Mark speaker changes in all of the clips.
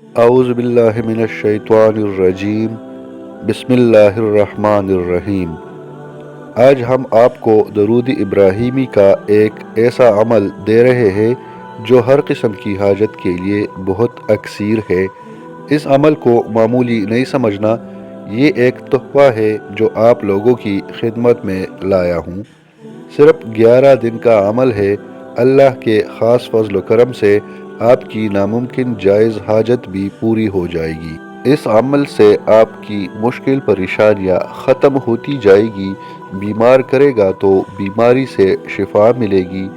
Speaker 1: اعوذ باللہ من الشیطان الرجیم، بسم اللہ الرحمن الرحیم۔ آج ہم آپ کو درود ابراہیمی کا ایک ایسا عمل دے رہے ہیں جو ہر قسم کی حاجت کے لیے بہت اکثیر ہے۔ اس عمل کو معمولی نہیں سمجھنا، یہ ایک تحفہ ہے جو آپ لوگوں کی خدمت میں لایا ہوں۔ صرف 11 دن کا عمل ہے۔ اللہ کے خاص فضل و کرم سے آپ کی ناممکن جائز حاجت بھی پوری ہو جائے گی۔ اس عمل سے آپ کی مشکل پریشانیاں ختم ہوتی جائے گی۔ بیمار کرے گا تو بیماری سے شفا ملے گی۔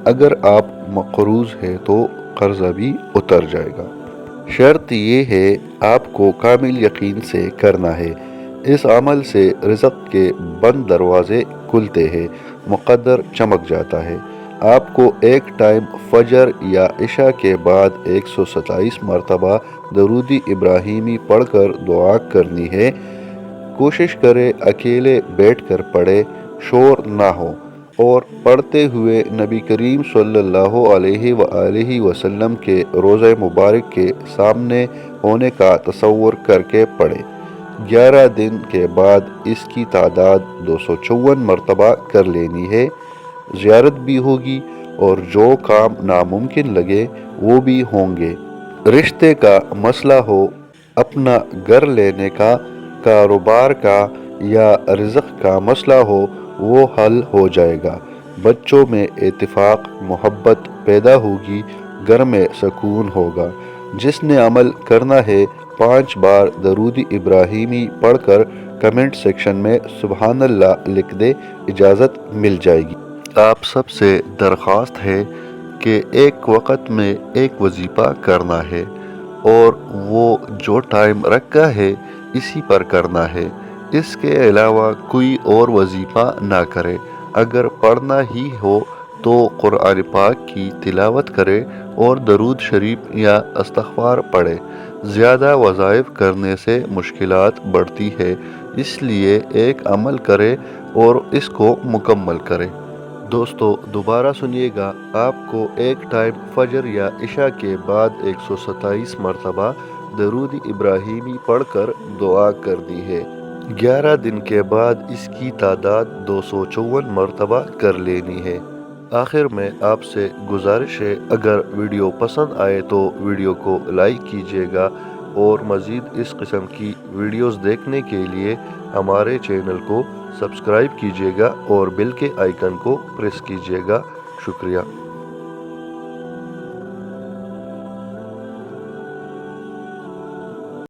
Speaker 1: اگر آپ مقروض ہے تو قرضہ بھی اتر جائے گا۔ شرط یہ ہے آپ کو کامل یقین سے کرنا ہے۔ اس عمل سے رزق کے بند دروازے کھلتے ہیں، مقدر چمک جاتا ہے۔ آپ کو ایک ٹائم فجر یا عشاء کے بعد 127 مرتبہ درود ابراہیمی پڑھ کر دعا کرنی ہے۔ کوشش کرے اکیلے بیٹھ کر پڑھے، شور نہ ہو، اور پڑھتے ہوئے نبی کریم صلی اللہ علیہ وآلہ وسلم کے روضہ مبارک کے سامنے ہونے کا تصور کر کے پڑھے۔ 11 دن کے بعد اس کی تعداد 254 مرتبہ کر لینی ہے۔ زیارت بھی ہوگی اور جو کام ناممکن لگے وہ بھی ہوں گے۔ رشتے کا مسئلہ ہو، اپنا گھر لینے کا، کاروبار کا یا رزق کا مسئلہ ہو، وہ حل ہو جائے گا۔ بچوں میں اتفاق، محبت پیدا ہوگی، گھر میں سکون ہوگا۔ جس نے عمل کرنا ہے 5 بار درود ابراہیمی پڑھ کر کمنٹ سیکشن میں سبحان اللہ لکھ دے، اجازت مل جائے گی۔ آپ سب سے درخواست ہے کہ ایک وقت میں ایک وظیفہ کرنا ہے اور وہ جو ٹائم رکھا ہے اسی پر کرنا ہے۔ اس کے علاوہ کوئی اور وظیفہ نہ کرے۔ اگر پڑھنا ہی ہو تو قرآن پاک کی تلاوت کرے اور درود شریف یا استغفار پڑھے۔ زیادہ وظائف کرنے سے مشکلات بڑھتی ہے، اس لیے ایک عمل کرے اور اس کو مکمل کرے۔ دوستو دوبارہ سنیے گا، آپ کو ایک ٹائم فجر یا عشاء کے بعد 127 مرتبہ درود ابراہیمی پڑھ کر دعا کرنی ہے۔ 11 دن کے بعد اس کی تعداد 254 مرتبہ کر لینی ہے۔ آخر میں آپ سے گزارش ہے، اگر ویڈیو پسند آئے تو ویڈیو کو لائک کیجیے گا اور مزید اس قسم کی ویڈیوز دیکھنے کے لیے ہمارے چینل کو سبسکرائب کیجیے گا اور بیل کے آئیکن کو پریس کیجیے گا۔ شکریہ۔